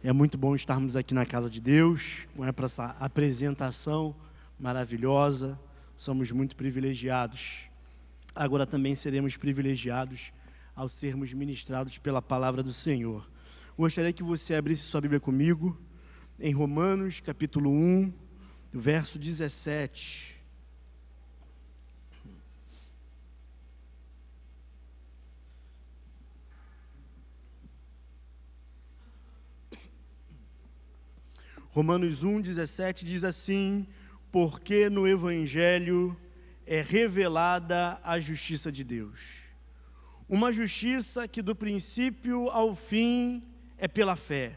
É muito bom estarmos aqui na casa de Deus, para essa apresentação maravilhosa. Somos muito privilegiados. Agora também seremos privilegiados ao sermos ministrados pela palavra do Senhor. Gostaria que você abrisse sua Bíblia comigo em Romanos, capítulo 1, verso 17. Romanos 1, 17 diz assim: porque no Evangelho é revelada a justiça de Deus. Uma justiça que do princípio ao fim é pela fé.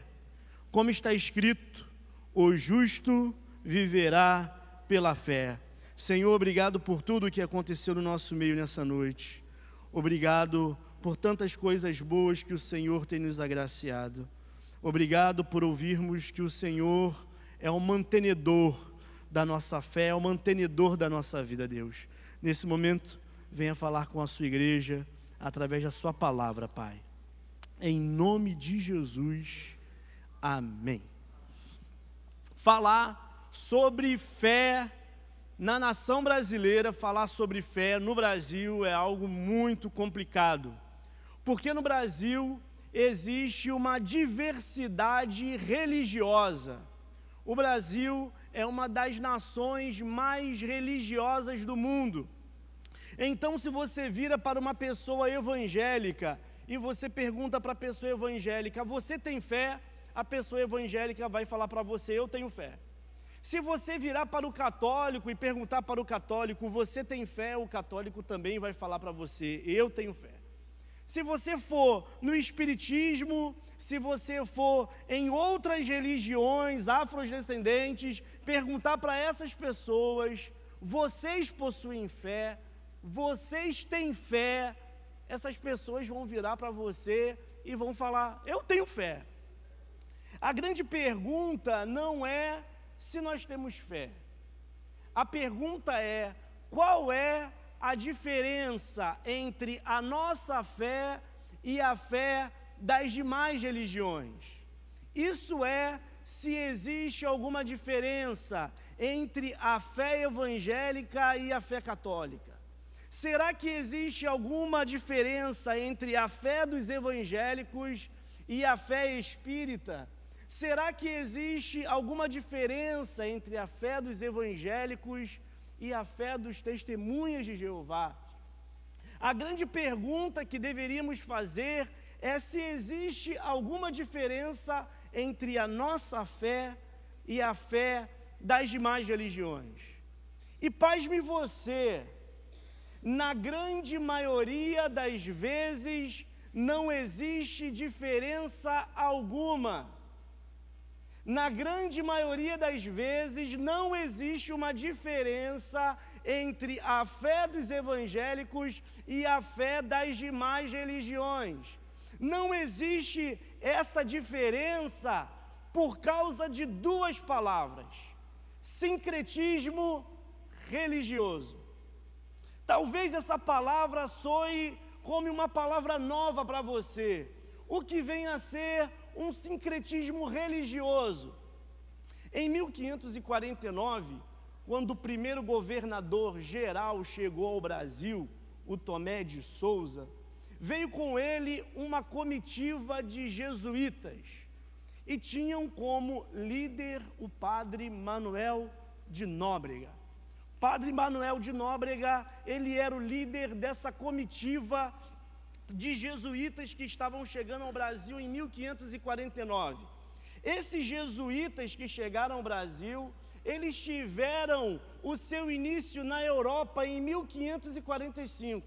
Como está escrito, o justo viverá pela fé. Senhor, obrigado por tudo o que aconteceu no nosso meio nessa noite. Obrigado por tantas coisas boas que o Senhor tem nos agraciado. Obrigado por ouvirmos que o Senhor é o mantenedor da nossa fé, é o mantenedor da nossa vida, Deus. Nesse momento, venha falar com a sua igreja através da sua palavra, Pai. Em nome de Jesus, amém. Falar sobre fé na nação brasileira, falar sobre fé no Brasil é algo muito complicado, porque no Brasil existe uma diversidade religiosa. O Brasil é uma das nações mais religiosas do mundo. Então, se você vira para uma pessoa evangélica e você pergunta para a pessoa evangélica: você tem fé? A pessoa evangélica vai falar para você: eu tenho fé. Se você virar para o católico e perguntar para o católico: você tem fé? O católico também vai falar para você: eu tenho fé. Se você for no espiritismo, se você for em outras religiões afrodescendentes, perguntar para essas pessoas: vocês possuem fé? Vocês têm fé? Essas pessoas vão virar para você e vão falar: eu tenho fé. A grande pergunta não é se nós temos fé. A pergunta é: qual é a diferença entre a nossa fé e a fé das demais religiões? Isso é, se existe alguma diferença entre a fé evangélica e a fé católica. Será que existe alguma diferença entre a fé dos evangélicos e a fé espírita? Será que existe alguma diferença entre a fé dos evangélicos e a fé dos testemunhas de Jeová? A grande pergunta que deveríamos fazer é se existe alguma diferença entre a nossa fé e a fé das demais religiões. E pasme você, na grande maioria das vezes não existe diferença alguma. Na grande maioria das vezes, não existe uma diferença entre a fé dos evangélicos e a fé das demais religiões. Não existe essa diferença por causa de duas palavras: sincretismo religioso. Talvez essa palavra soe como uma palavra nova para você. O que vem a ser um sincretismo religioso? Em 1549, quando o primeiro governador geral chegou ao Brasil, o Tomé de Souza, veio com ele uma comitiva de jesuítas e tinham como líder o padre Manuel de Nóbrega. Padre Manuel de Nóbrega, ele era o líder dessa comitiva de jesuítas que estavam chegando ao Brasil em 1549. Esses jesuítas que chegaram ao Brasil, eles tiveram o seu início na Europa em 1545.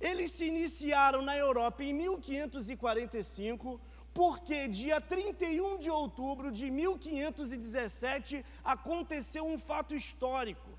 Eles se iniciaram na Europa em 1545, porque dia 31 de outubro de 1517 aconteceu um fato histórico: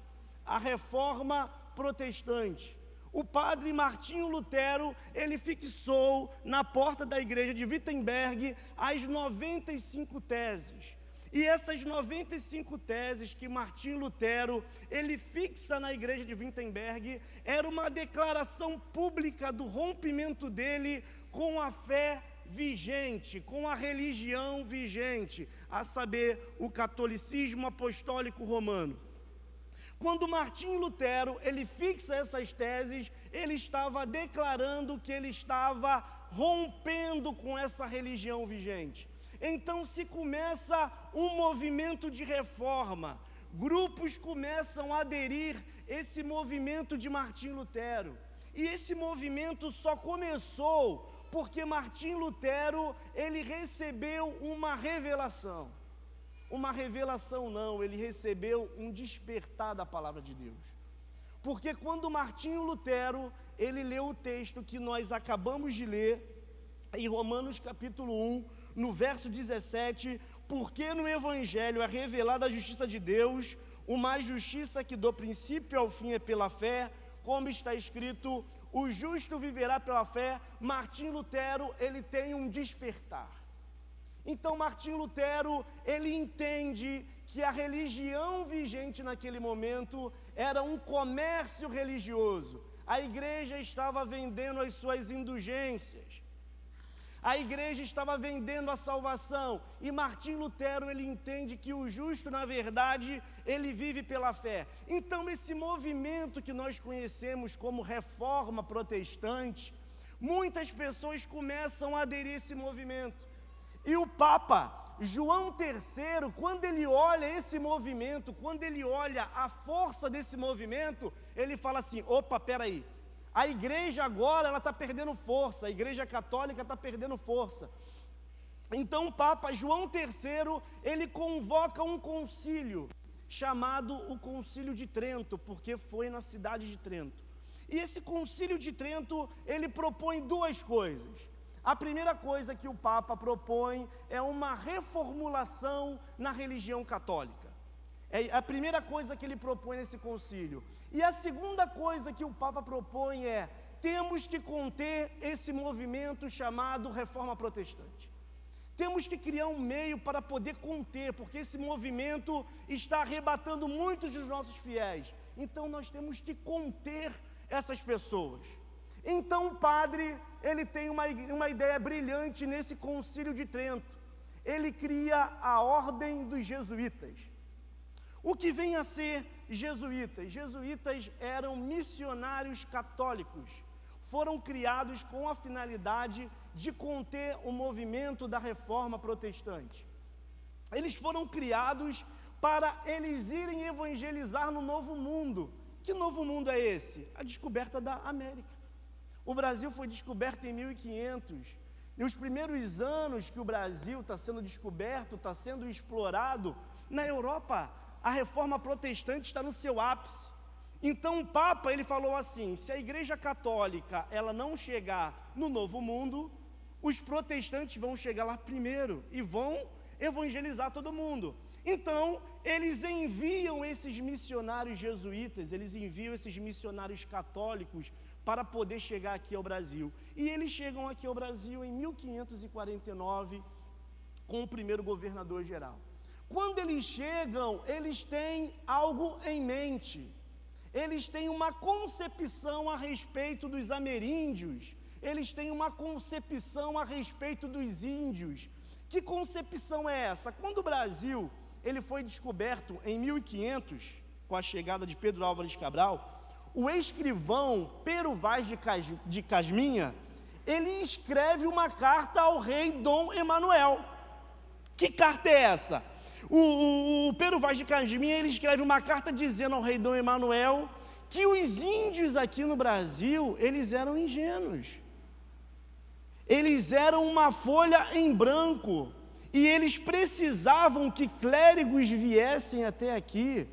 a Reforma Protestante. O padre Martinho Lutero, ele fixou na porta da igreja de Wittenberg as 95 teses. E essas 95 teses que Martinho Lutero, ele fixa na igreja de Wittenberg, era uma declaração pública do rompimento dele com a fé vigente, com a religião vigente, a saber, o catolicismo apostólico romano. Quando Martinho Lutero, ele fixa essas teses, ele estava declarando que ele estava rompendo com essa religião vigente. Então se começa um movimento de reforma, grupos começam a aderir esse movimento de Martinho Lutero. E esse movimento só começou porque Martinho Lutero, ele recebeu uma revelação. Uma revelação não, ele recebeu um despertar da palavra de Deus. Porque quando Martinho Lutero, ele leu o texto que nós acabamos de ler, em Romanos capítulo 1, no verso 17, porque no Evangelho é revelada a justiça de Deus, uma justiça que do princípio ao fim é pela fé, como está escrito, o justo viverá pela fé. Martinho Lutero, ele tem um despertar. Então Martinho Lutero, ele entende que a religião vigente naquele momento era um comércio religioso. A igreja estava vendendo as suas indulgências. A igreja estava vendendo a salvação. E Martinho Lutero, ele entende que o justo, na verdade, ele vive pela fé. Então esse movimento que nós conhecemos como reforma protestante, muitas pessoas começam a aderir a esse movimento. E o Papa João III, quando ele olha esse movimento, quando ele olha a força desse movimento, ele fala assim, opa, peraí, a igreja agora ela está perdendo força, a igreja católica está perdendo força. Então o Papa João III, ele convoca um concílio, chamado o Concílio de Trento, porque foi na cidade de Trento. E esse Concílio de Trento, ele propõe duas coisas. A primeira coisa que o Papa propõe é uma reformulação na religião católica. É a primeira coisa que ele propõe nesse concílio. E a segunda coisa que o Papa propõe é, temos que conter esse movimento chamado Reforma Protestante. Temos que criar um meio para poder conter, porque esse movimento está arrebatando muitos dos nossos fiéis. Então nós temos que conter essas pessoas. Então o padre, ele tem uma ideia brilhante nesse concílio de Trento. Ele cria a ordem dos jesuítas. O que vem a ser jesuítas? Jesuítas eram missionários católicos. Foram criados com a finalidade de conter o movimento da reforma protestante. Eles foram criados para eles irem evangelizar no Novo Mundo. Que novo mundo é esse? A descoberta da América. O Brasil foi descoberto em 1500, e os primeiros anos que o Brasil está sendo descoberto, está sendo explorado, na Europa, a reforma protestante está no seu ápice. Então o Papa, ele falou assim, se a Igreja Católica, ela não chegar no Novo Mundo, os protestantes vão chegar lá primeiro, e vão evangelizar todo mundo. Então, eles enviam esses missionários jesuítas, eles enviam esses missionários católicos, para poder chegar aqui ao Brasil. E eles chegam aqui ao Brasil em 1549, com o primeiro governador geral. Quando eles chegam, eles têm algo em mente. Eles têm uma concepção a respeito dos ameríndios. Eles têm uma concepção a respeito dos índios. Que concepção é essa? Quando o Brasil, ele foi descoberto em 1500, com a chegada de Pedro Álvares Cabral, o escrivão Pero Vaz de Casminha, ele escreve uma carta ao rei Dom Emanuel. Que carta é essa? O Pero Vaz de Casminha, ele escreve uma carta dizendo ao rei Dom Emanuel que os índios aqui no Brasil, eles eram ingênuos. Eles eram uma folha em branco e eles precisavam que clérigos viessem até aqui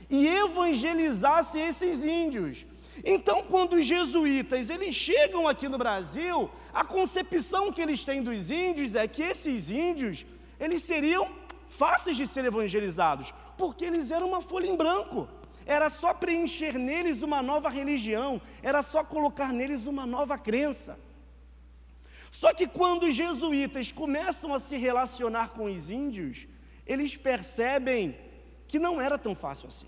e evangelizassem esses índios. Então, quando os jesuítas, eles chegam aqui no Brasil, a concepção que eles têm dos índios é que esses índios, eles seriam fáceis de ser evangelizados, porque eles eram uma folha em branco. Era só preencher neles uma nova religião, era só colocar neles uma nova crença. Só que quando os jesuítas começam a se relacionar com os índios, eles percebem que não era tão fácil assim.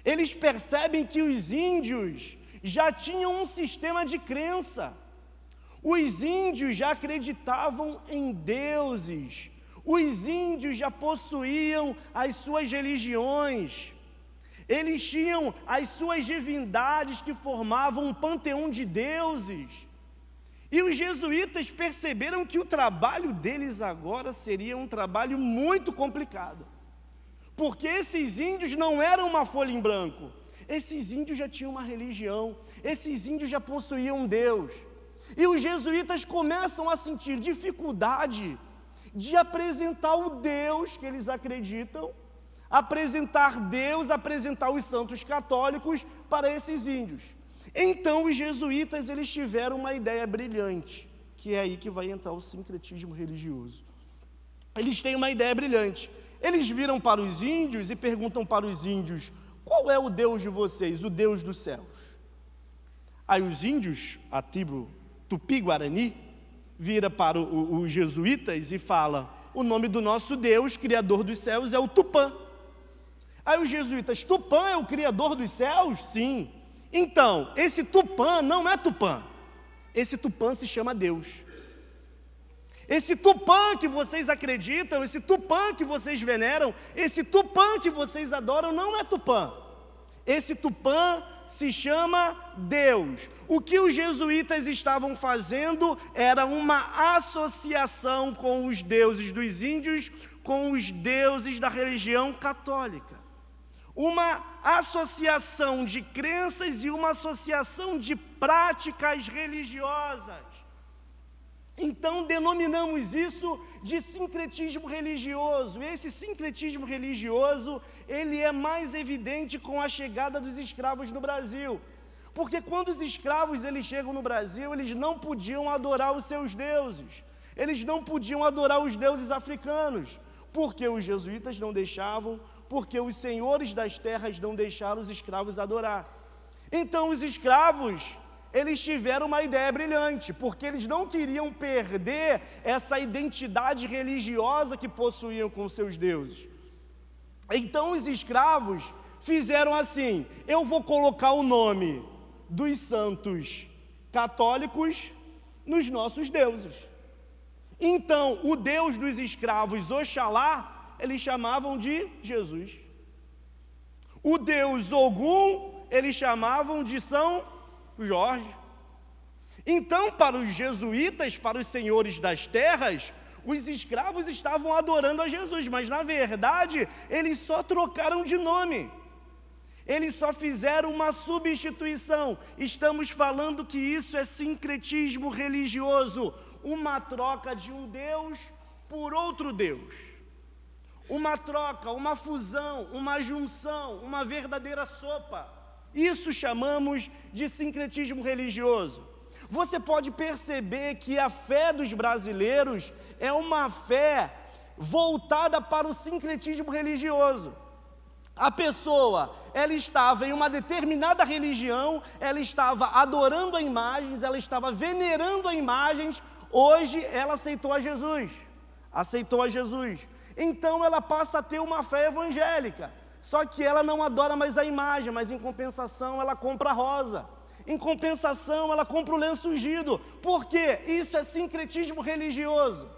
Eles percebem que os índios já tinham um sistema de crença. Os índios já acreditavam em deuses, os índios já possuíam as suas religiões, eles tinham as suas divindades que formavam um panteão de deuses. E os jesuítas perceberam que o trabalho deles agora seria um trabalho muito complicado, porque esses índios não eram uma folha em branco, esses índios já tinham uma religião, esses índios já possuíam um Deus. E os jesuítas começam a sentir dificuldade de apresentar o Deus que eles acreditam, apresentar Deus, apresentar os santos católicos para esses índios. Então os jesuítas, eles tiveram uma ideia brilhante, que é aí que vai entrar o sincretismo religioso. Eles têm uma ideia brilhante. Eles viram para os índios e perguntam para os índios: qual é o Deus de vocês, o Deus dos céus? Aí os índios, a tribo Tupi-Guarani, vira para os jesuítas e fala: o nome do nosso Deus, Criador dos céus, é o Tupã. Aí os jesuítas: Tupã é o Criador dos céus? Sim. Então, esse Tupã não é Tupã, esse Tupã se chama Deus. Esse Tupã que vocês acreditam, esse Tupã que vocês veneram, esse Tupã que vocês adoram não é Tupã. Esse Tupã se chama Deus. O que os jesuítas estavam fazendo era uma associação com os deuses dos índios, com os deuses da religião católica. Uma associação de crenças e uma associação de práticas religiosas. Então denominamos isso de sincretismo religioso. E esse sincretismo religioso, ele é mais evidente com a chegada dos escravos no Brasil. Porque quando os escravos eles chegam no Brasil, eles não podiam adorar os seus deuses. Eles não podiam adorar os deuses africanos, porque os jesuítas não deixavam, porque os senhores das terras não deixaram os escravos adorar. Então os escravos, eles tiveram uma ideia brilhante, porque eles não queriam perder essa identidade religiosa que possuíam com seus deuses. Então os escravos fizeram assim: eu vou colocar o nome dos santos católicos nos nossos deuses. Então o Deus dos escravos, Oxalá, eles chamavam de Jesus. O Deus Ogum, eles chamavam de São Jorge. Então, para os jesuítas, para os senhores das terras, os escravos estavam adorando a Jesus, mas na verdade, eles só trocaram de nome. Eles só fizeram uma substituição. Estamos falando que isso é sincretismo religioso, uma troca de um Deus por outro Deus. Uma troca, uma fusão, uma junção, uma verdadeira sopa. Isso chamamos de sincretismo religioso. Você pode perceber que a fé dos brasileiros é uma fé voltada para o sincretismo religioso. A pessoa, ela estava em uma determinada religião, ela estava adorando a imagens, ela estava venerando a imagens. Hoje ela aceitou a Jesus, então ela passa a ter uma fé evangélica, só que ela não adora mais a imagem, mas em compensação ela compra rosa, em compensação ela compra o lenço ungido. Por quê? Isso é sincretismo religioso.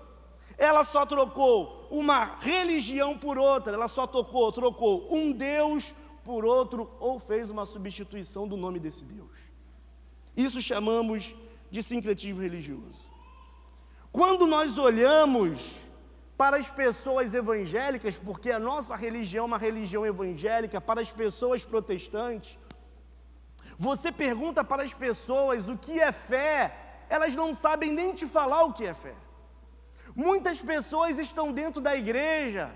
Ela só trocou uma religião por outra, ela só trocou um Deus por outro, ou fez uma substituição do nome desse Deus. Isso chamamos de sincretismo religioso. Quando nós olhamos para as pessoas evangélicas, porque a nossa religião é uma religião evangélica, para as pessoas protestantes, você pergunta para as pessoas o que é fé, elas não sabem nem te falar o que é fé. Muitas pessoas estão dentro da igreja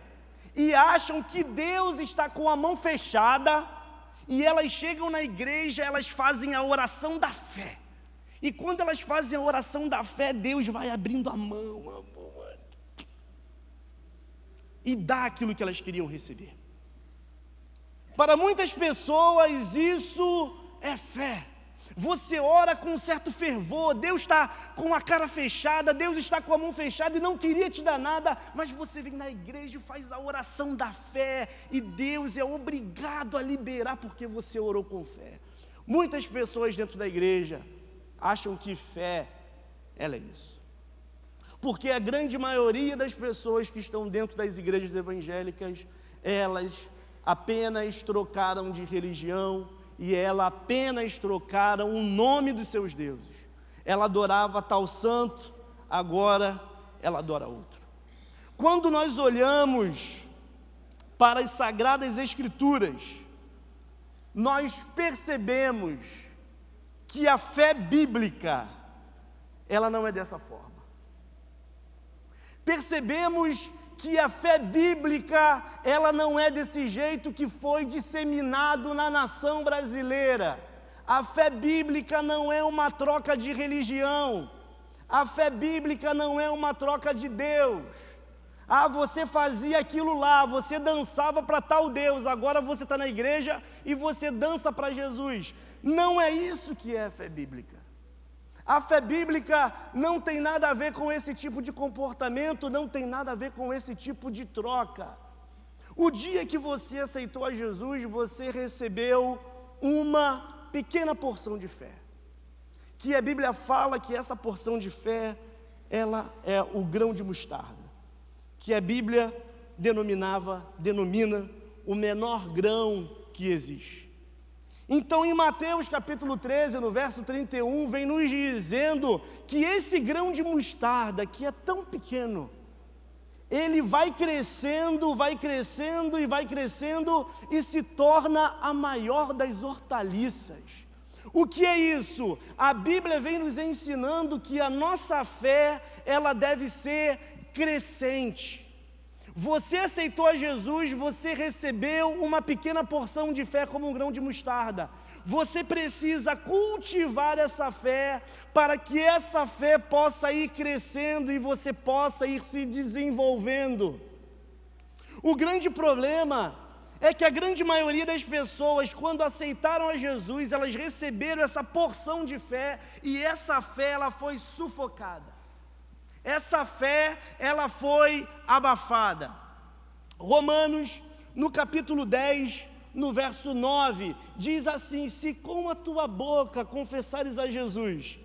e acham que Deus está com a mão fechada, e elas chegam na igreja, elas fazem a oração da fé, e quando elas fazem a oração da fé, Deus vai abrindo a mão, e dá aquilo que elas queriam receber. Para muitas pessoas isso é fé. Você ora com um certo fervor, Deus está com a cara fechada, Deus está com a mão fechada e não queria te dar nada, mas você vem na igreja e faz a oração da fé, e Deus é obrigado a liberar porque você orou com fé. Muitas pessoas dentro da igreja acham que fé ela é isso. Porque a grande maioria das pessoas que estão dentro das igrejas evangélicas, elas apenas trocaram de religião e elas apenas trocaram o nome dos seus deuses. Ela adorava tal santo, agora ela adora outro. Quando nós olhamos para as Sagradas Escrituras, nós percebemos que a fé bíblica, ela não é dessa forma. Percebemos que a fé bíblica, ela não é desse jeito que foi disseminado na nação brasileira. A fé bíblica não é uma troca de religião. A fé bíblica não é uma troca de Deus. Ah, você fazia aquilo lá, você dançava para tal Deus, agora você está na igreja e você dança para Jesus. Não é isso que é a fé bíblica. A fé bíblica não tem nada a ver com esse tipo de comportamento, não tem nada a ver com esse tipo de troca. O dia que você aceitou a Jesus, você recebeu uma pequena porção de fé. Que a Bíblia fala que essa porção de fé, ela é o grão de mostarda. Que a Bíblia denomina o menor grão que existe. Então, em Mateus capítulo 13, no verso 31, vem nos dizendo que esse grão de mostarda, que é tão pequeno, ele vai crescendo, vai crescendo e vai crescendo e se torna a maior das hortaliças. O que é isso? A Bíblia vem nos ensinando que a nossa fé, ela deve ser crescente. Você aceitou a Jesus, você recebeu uma pequena porção de fé como um grão de mostarda. Você precisa cultivar essa fé para que essa fé possa ir crescendo e você possa ir se desenvolvendo. O grande problema é que a grande maioria das pessoas, quando aceitaram a Jesus, elas receberam essa porção de fé e essa fé ela foi sufocada. Essa fé, ela foi abafada. Romanos, no capítulo 10, no verso 9, diz assim: se com a tua boca confessares a Jesus,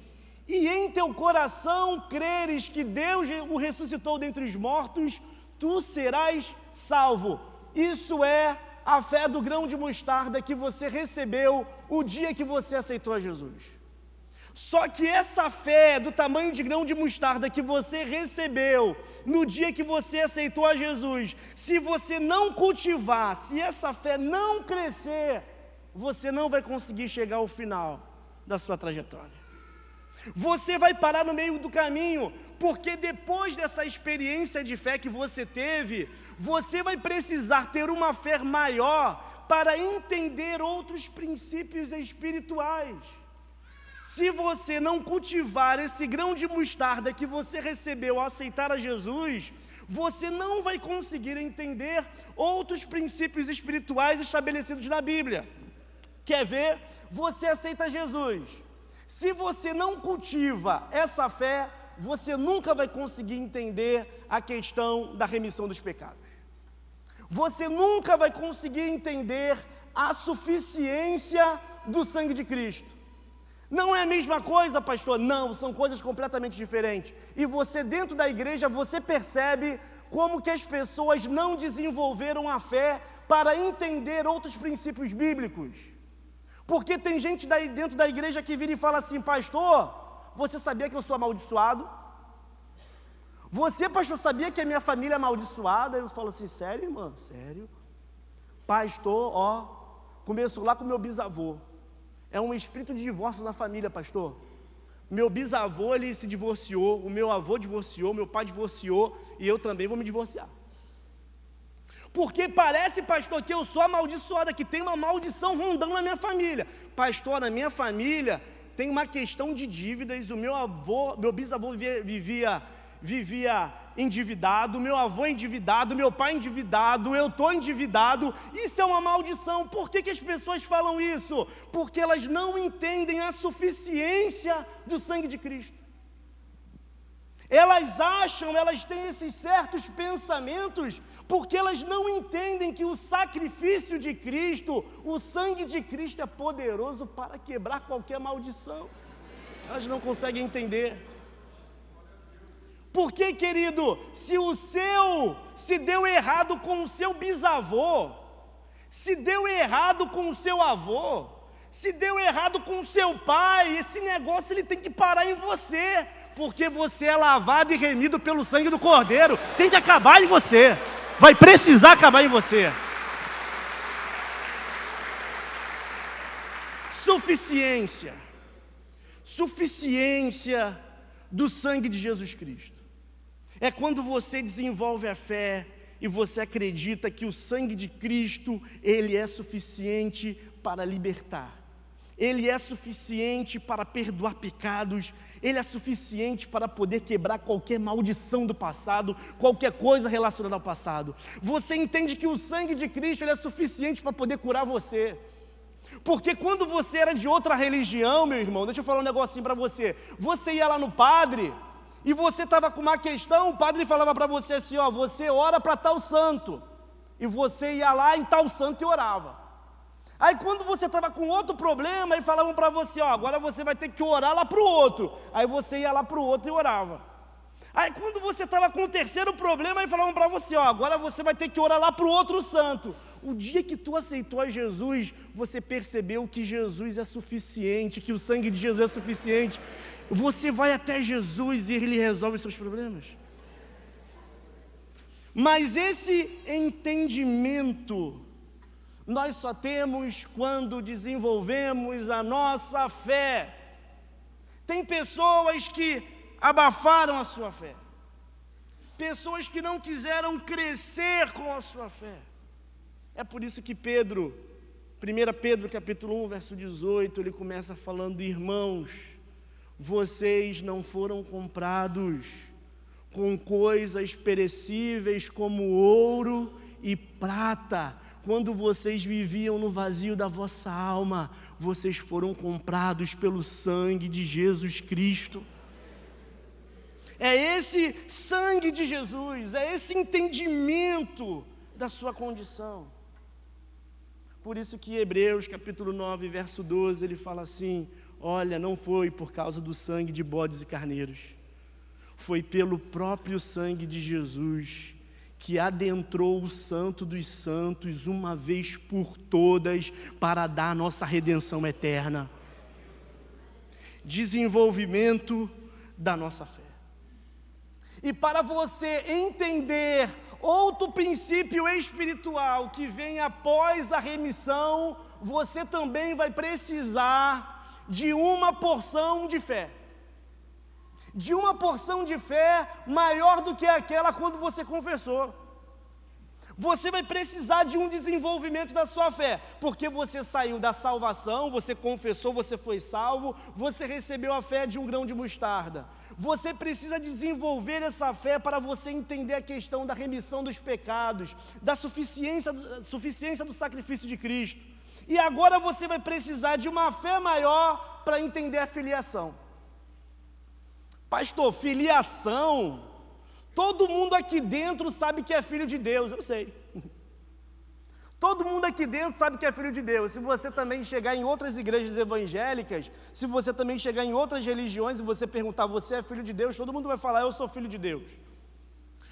e em teu coração creres que Deus o ressuscitou dentre os mortos, tu serás salvo. Isso é a fé do grão de mostarda que você recebeu o dia que você aceitou a Jesus. Só que essa fé do tamanho de grão de mostarda que você recebeu no dia que você aceitou a Jesus, se você não cultivar, se essa fé não crescer, você não vai conseguir chegar ao final da sua trajetória. Você vai parar no meio do caminho, porque depois dessa experiência de fé que você teve, você vai precisar ter uma fé maior para entender outros princípios espirituais. Se você não cultivar esse grão de mostarda que você recebeu ao aceitar a Jesus, você não vai conseguir entender outros princípios espirituais estabelecidos na Bíblia. Quer ver? Você aceita Jesus. Se você não cultiva essa fé, você nunca vai conseguir entender a questão da remissão dos pecados. Você nunca vai conseguir entender a suficiência do sangue de Cristo. Não é a mesma coisa, pastor? Não, são coisas completamente diferentes. E você dentro da igreja, você percebe como que as pessoas não desenvolveram a fé para entender outros princípios bíblicos. Porque tem gente dentro da igreja que vira e fala assim: pastor, você sabia que eu sou amaldiçoado? Você, pastor, sabia que a minha família é amaldiçoada? Eu falo assim: sério, irmã? Sério? Pastor, começou lá com meu bisavô. É um espírito de divórcio na família, pastor. Meu bisavô, ele se divorciou, o meu avô divorciou, meu pai divorciou, e eu também vou me divorciar. Porque parece, pastor, que eu sou amaldiçoada, que tem uma maldição rondando na minha família. Pastor, na minha família tem uma questão de dívidas, o meu bisavô vivia endividado, meu avô endividado, meu pai endividado, eu estou endividado. Isso é uma maldição. Por que as pessoas falam isso? Porque elas não entendem a suficiência do sangue de Cristo. Elas acham, elas têm esses certos pensamentos, porque elas não entendem que o sacrifício de Cristo, o sangue de Cristo é poderoso para quebrar qualquer maldição. Elas não conseguem entender. Porque, querido, se deu errado com o seu bisavô, se deu errado com o seu avô, se deu errado com o seu pai, esse negócio ele tem que parar em você, porque você é lavado e remido pelo sangue do Cordeiro, tem que acabar em você, vai precisar acabar em você. Suficiência do sangue de Jesus Cristo. É quando você desenvolve a fé e você acredita que o sangue de Cristo, ele é suficiente para libertar. Ele é suficiente para perdoar pecados. Ele é suficiente para poder quebrar qualquer maldição do passado, qualquer coisa relacionada ao passado. Você entende que o sangue de Cristo, ele é suficiente para poder curar você. Porque quando você era de outra religião, meu irmão, deixa eu falar um negocinho para você. Você ia lá no padre e você estava com uma questão, o padre falava para você assim, ó, você ora para tal santo. E você ia lá em tal santo e orava. Aí quando você estava com outro problema, eles falavam para você, ó, agora você vai ter que orar lá para o outro. Aí você ia lá para o outro e orava. Aí quando você estava com o terceiro problema, eles falavam para você, ó, agora você vai ter que orar lá para o outro santo. O dia que tu aceitou a Jesus, você percebeu que Jesus é suficiente, que o sangue de Jesus é suficiente. Você vai até Jesus e Ele resolve os seus problemas. Mas esse entendimento nós só temos quando desenvolvemos a nossa fé. Tem pessoas que abafaram a sua fé, pessoas que não quiseram crescer com a sua fé. É por isso que 1 Pedro capítulo 1, verso 18, ele começa falando, irmãos, vocês não foram comprados com coisas perecíveis como ouro e prata, quando vocês viviam no vazio da vossa alma, vocês foram comprados pelo sangue de Jesus Cristo. É esse sangue de Jesus, é esse entendimento da sua condição. Por isso que Hebreus capítulo 9, verso 12, ele fala assim, olha, não foi por causa do sangue de bodes e carneiros, foi pelo próprio sangue de Jesus, que adentrou o santo dos santos uma vez por todas, para dar a nossa redenção eterna. Desenvolvimento da nossa fé. E para você entender outro princípio espiritual que vem após a remissão, você também vai precisar de uma porção de fé. De uma porção de fé maior do que aquela quando você confessou. Você vai precisar de um desenvolvimento da sua fé, porque você saiu da salvação, você confessou, você foi salvo, você recebeu a fé de um grão de mostarda. Você precisa desenvolver essa fé para você entender a questão da remissão dos pecados, da suficiência do sacrifício de Cristo. E agora você vai precisar de uma fé maior para entender a filiação. Pastor, filiação, todo mundo aqui dentro sabe que é filho de Deus, eu sei. Todo mundo aqui dentro sabe que é filho de Deus. Se você também chegar em outras igrejas evangélicas, se você também chegar em outras religiões e você perguntar, você é filho de Deus? Todo mundo vai falar, eu sou filho de Deus.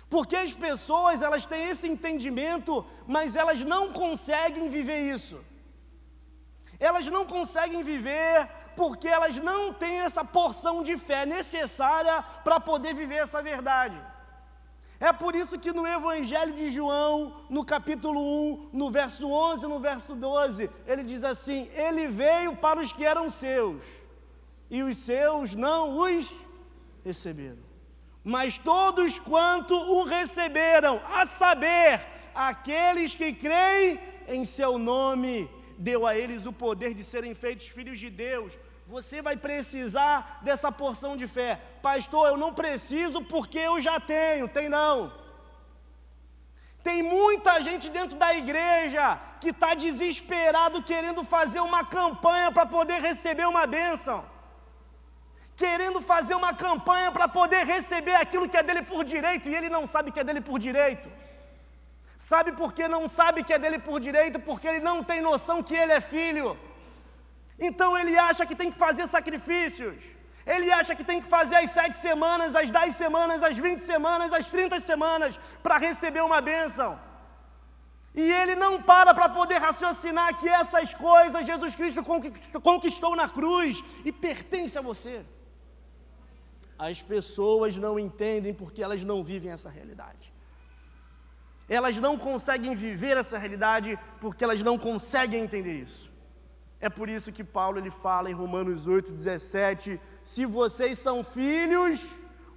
Porque as pessoas, elas têm esse entendimento, mas elas não conseguem viver isso. Elas não conseguem viver porque elas não têm essa porção de fé necessária para poder viver essa verdade. É por isso que no Evangelho de João, no capítulo 1, no verso 11 e no verso 12, ele diz assim, ele veio para os que eram seus, e os seus não os receberam. Mas todos quanto o receberam, a saber, aqueles que creem em seu nome, deu a eles o poder de serem feitos filhos de Deus. Você vai precisar dessa porção de fé. Pastor, eu não preciso porque eu já tenho. Tem não. Tem muita gente dentro da igreja que está desesperado querendo fazer uma campanha para poder receber uma bênção. Querendo fazer uma campanha para poder receber aquilo que é dele por direito e ele não sabe que é dele por direito. Sabe por que não sabe que é dele por direito? Porque ele não tem noção que ele é filho. Então ele acha que tem que fazer sacrifícios. Ele acha que tem que fazer as 7 semanas, as 10 semanas, as 20 semanas, as 30 semanas para receber uma bênção. E ele não para poder raciocinar que essas coisas Jesus Cristo conquistou na cruz e pertence a você. As pessoas não entendem porque elas não vivem essa realidade. Elas não conseguem viver essa realidade porque elas não conseguem entender isso. É por isso que Paulo ele fala em Romanos 8:17, se vocês são filhos,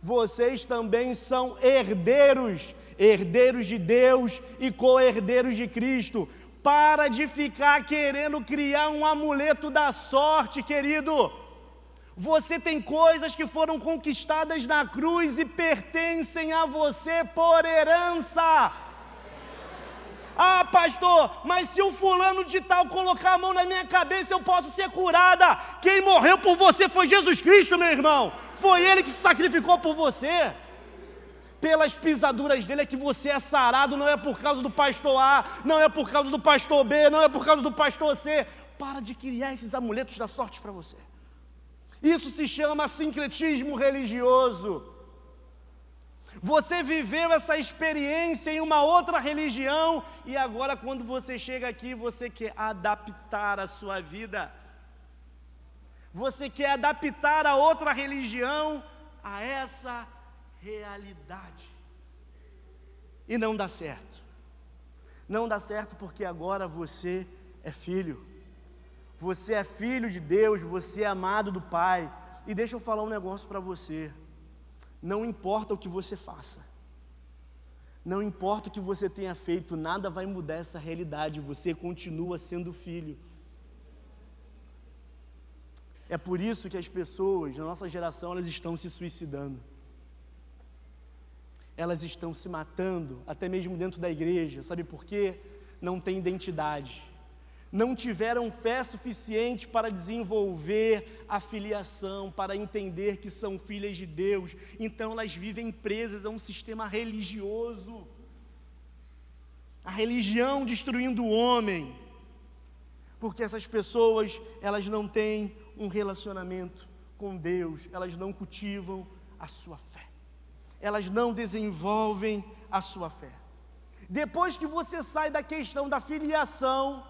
vocês também são herdeiros, herdeiros de Deus e co-herdeiros de Cristo. Para de ficar querendo criar um amuleto da sorte, querido. Você tem coisas que foram conquistadas na cruz e pertencem a você por herança. Ah, pastor, mas se o fulano de tal colocar a mão na minha cabeça, eu posso ser curada. Quem morreu por você foi Jesus Cristo, meu irmão. Foi Ele que se sacrificou por você. Pelas pisaduras dele é que você é sarado, não é por causa do pastor A, não é por causa do pastor B, não é por causa do pastor C. Para de criar esses amuletos da sorte para você. Isso se chama sincretismo religioso. Você viveu essa experiência em uma outra religião e agora quando você chega aqui, você quer adaptar a sua vida. Você quer adaptar a outra religião a essa realidade. E não dá certo. Não dá certo porque agora você é filho. Você é filho de Deus, você é amado do Pai. E deixa eu falar um negócio para você. Não importa o que você faça, não importa o que você tenha feito, nada vai mudar essa realidade, você continua sendo filho. É por isso que as pessoas, na nossa geração, elas estão se suicidando. Elas estão se matando, até mesmo dentro da igreja, sabe por quê? Não tem identidade. Não tiveram fé suficiente para desenvolver a filiação, para entender que são filhas de Deus, então elas vivem presas a um sistema religioso, a religião destruindo o homem, porque essas pessoas, elas não têm um relacionamento com Deus, elas não cultivam a sua fé, elas não desenvolvem a sua fé. Depois que você sai da questão da filiação,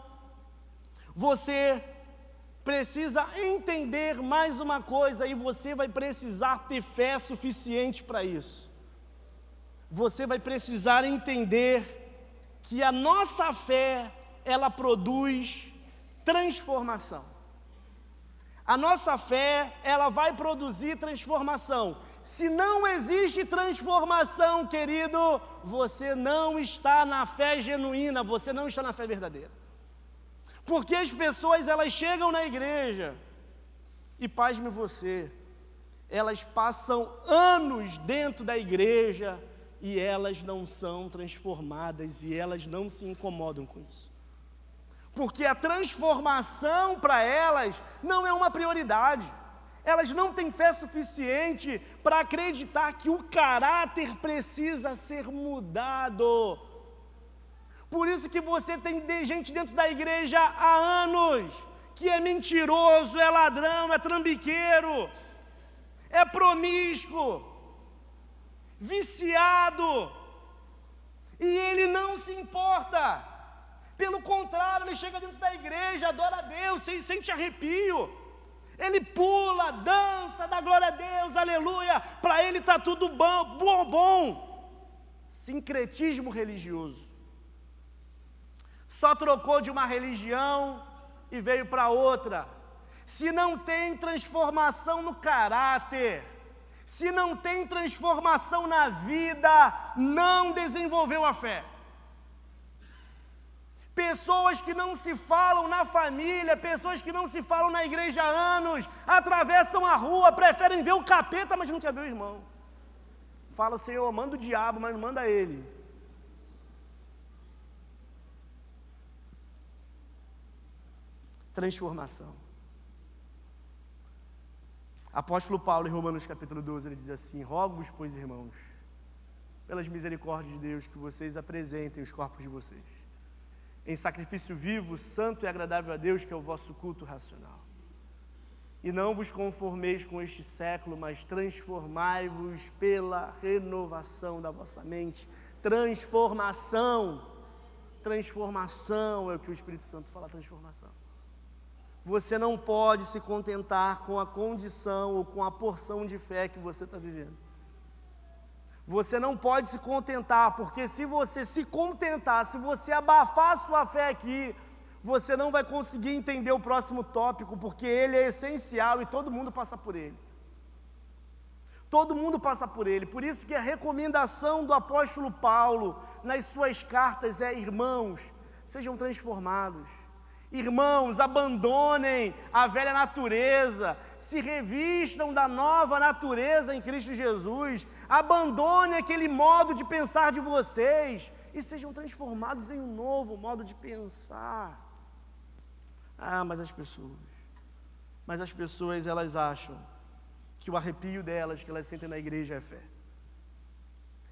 você precisa entender mais uma coisa e você vai precisar ter fé suficiente para isso. Você vai precisar entender que a nossa fé, ela produz transformação. A nossa fé, ela vai produzir transformação. Se não existe transformação, querido, você não está na fé genuína, você não está na fé verdadeira. Porque as pessoas, elas chegam na igreja, e pasme você, elas passam anos dentro da igreja, e elas não são transformadas, e elas não se incomodam com isso. Porque a transformação para elas não é uma prioridade. Elas não têm fé suficiente para acreditar que o caráter precisa ser mudado. Por isso que você tem gente dentro da igreja há anos, que é mentiroso, é ladrão, é trambiqueiro, é promíscuo, viciado, e ele não se importa. Pelo contrário, ele chega dentro da igreja, adora a Deus, sente arrepio, ele pula, dança, dá glória a Deus, aleluia, para ele está tudo bom. Sincretismo religioso. Só trocou de uma religião e veio para outra. Se não tem transformação no caráter, se não tem transformação na vida, não desenvolveu a fé. Pessoas que não se falam na família, pessoas que não se falam na igreja há anos, atravessam a rua, preferem ver o capeta, mas não quer ver o irmão. Fala, Senhor, manda o diabo, mas não manda ele. Transformação. Apóstolo Paulo, em Romanos capítulo 12, ele diz assim: rogo-vos, pois, irmãos, pelas misericórdias de Deus, que vocês apresentem os corpos de vocês em sacrifício vivo, santo e agradável a Deus, que é o vosso culto racional. E não vos conformeis com este século, mas transformai-vos pela renovação da vossa mente. Transformação é o que o Espírito Santo fala, transformação. Você não pode se contentar com a condição ou com a porção de fé que você está vivendo. Você não pode se contentar, porque se você se contentar, se você abafar a sua fé aqui, você não vai conseguir entender o próximo tópico, porque ele é essencial e todo mundo passa por ele. Todo mundo passa por ele. Por isso que a recomendação do apóstolo Paulo nas suas cartas é: irmãos, sejam transformados. Irmãos, abandonem a velha natureza, se revistam da nova natureza em Cristo Jesus, abandonem aquele modo de pensar de vocês e sejam transformados em um novo modo de pensar. Mas as pessoas elas acham que o arrepio delas, que elas sentem na igreja é fé.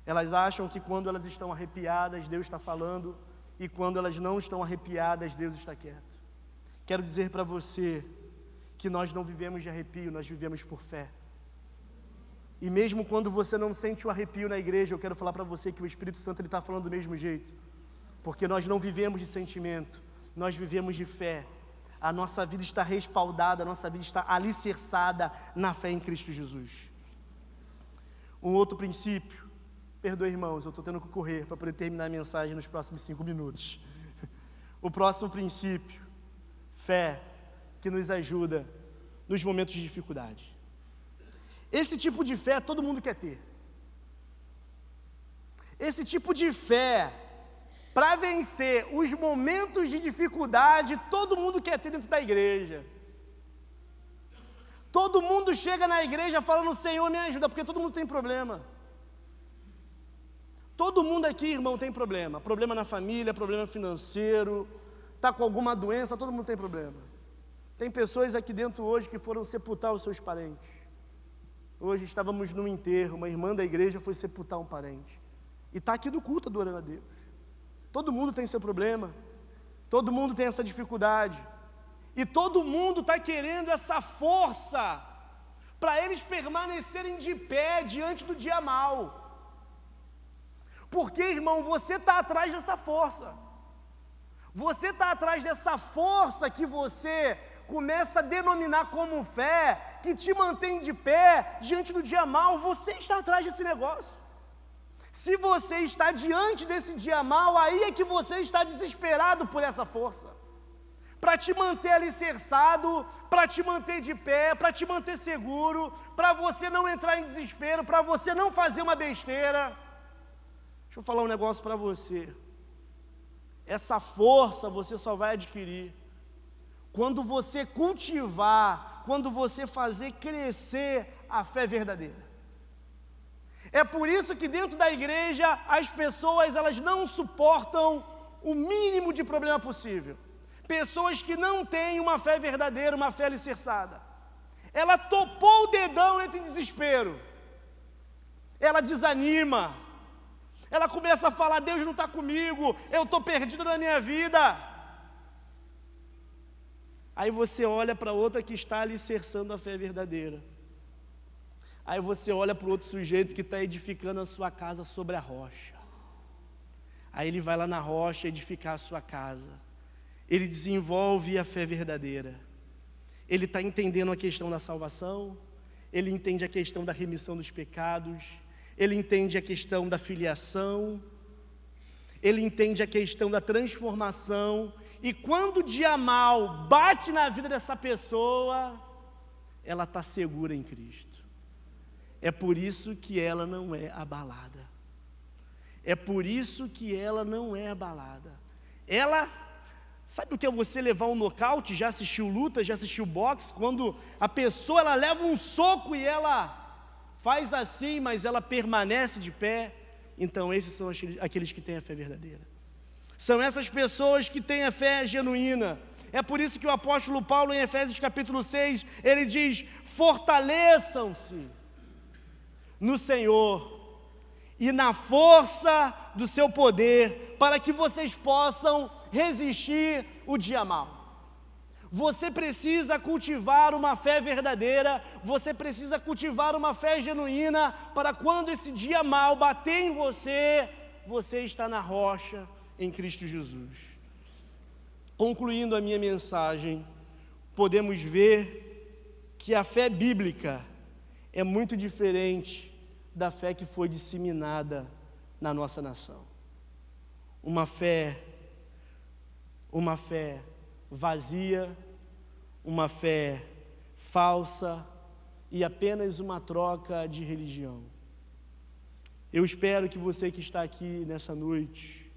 Elas acham que quando elas estão arrepiadas, Deus está falando, e quando elas não estão arrepiadas, Deus está quieto. Quero dizer para você que nós não vivemos de arrepio, nós vivemos por fé. E mesmo quando você não sente o arrepio na igreja, eu quero falar para você que o Espírito Santo está falando do mesmo jeito. Porque nós não vivemos de sentimento, nós vivemos de fé. A nossa vida está respaldada, a nossa vida está alicerçada na fé em Cristo Jesus. Um outro princípio, perdoe irmãos, eu estou tendo que correr para poder terminar a mensagem nos próximos 5 minutos. O próximo princípio, fé que nos ajuda nos momentos de dificuldade. Esse tipo de fé todo mundo quer ter. Esse tipo de fé, para vencer os momentos de dificuldade, todo mundo quer ter dentro da igreja. Todo mundo chega na igreja falando: Senhor, me ajuda, porque todo mundo tem problema. Todo mundo aqui, irmão, tem problema. Problema na família, problema financeiro, está com alguma doença, todo mundo tem problema. Tem pessoas aqui dentro hoje que foram sepultar os seus parentes. Hoje estávamos num enterro, uma irmã da igreja foi sepultar um parente. E está aqui no culto adorando a Deus. Todo mundo tem seu problema, todo mundo tem essa dificuldade, e todo mundo está querendo essa força para eles permanecerem de pé diante do dia mau. Porque, irmão, você está atrás dessa força, você está atrás dessa força que você começa a denominar como fé, que te mantém de pé diante do dia mau. Você está atrás desse negócio. Se você está diante desse dia mau, aí é que você está desesperado por essa força, para te manter alicerçado, para te manter de pé, para te manter seguro, para você não entrar em desespero, para você não fazer uma besteira. Deixa eu falar um negócio para você. Essa força você só vai adquirir quando você cultivar, quando você fazer crescer a fé verdadeira. É por isso que dentro da igreja as pessoas elas não suportam o mínimo de problema possível. Pessoas que não têm uma fé verdadeira, uma fé alicerçada. Ela topou o dedão, entra em desespero. Ela desanima. Ela começa a falar: Deus não está comigo, eu estou perdido na minha vida. Aí você olha para outra que está alicerçando a fé verdadeira. Aí você olha para o outro sujeito que está edificando a sua casa sobre a rocha. Aí ele vai lá na rocha edificar a sua casa. Ele desenvolve a fé verdadeira. Ele está entendendo a questão da salvação. Ele entende a questão da remissão dos pecados. Ele entende a questão da filiação. Ele entende a questão da transformação. E quando o dia mau bate na vida dessa pessoa, ela está segura em Cristo. É por isso que ela não é abalada. É por isso que ela não é abalada. Ela, sabe o que é você levar um nocaute? Já assistiu luta, já assistiu boxe? Quando a pessoa ela leva um soco e ela faz assim, mas ela permanece de pé. Então esses são aqueles que têm a fé verdadeira. São essas pessoas que têm a fé genuína. É por isso que o apóstolo Paulo, em Efésios capítulo 6, ele diz: fortaleçam-se no Senhor e na força do seu poder, para que vocês possam resistir o dia mau. Você precisa cultivar uma fé verdadeira, você precisa cultivar uma fé genuína, para quando esse dia mal bater em você, você está na rocha em Cristo Jesus. Concluindo a minha mensagem, podemos ver que a fé bíblica é muito diferente da fé que foi disseminada na nossa nação. Uma fé vazia, uma fé falsa e apenas uma troca de religião. Eu espero que você que está aqui nessa noite,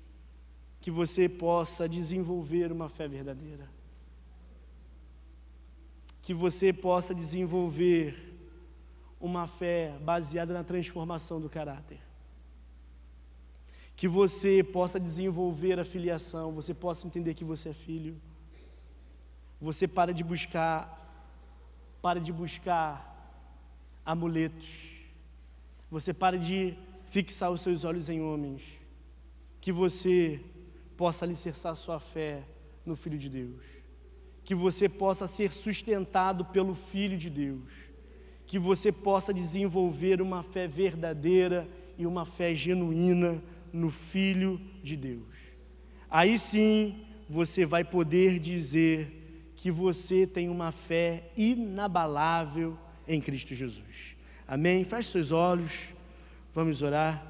que você possa desenvolver uma fé verdadeira, que você possa desenvolver uma fé baseada na transformação do caráter, que você possa desenvolver a filiação, você possa entender que você é filho. Você pare de buscar amuletos, você pare de fixar os seus olhos em homens, que você possa alicerçar sua fé no Filho de Deus, que você possa ser sustentado pelo Filho de Deus, que você possa desenvolver uma fé verdadeira e uma fé genuína no Filho de Deus. Aí sim você vai poder dizer que você tem uma fé inabalável em Cristo Jesus. Amém? Feche seus olhos, vamos orar.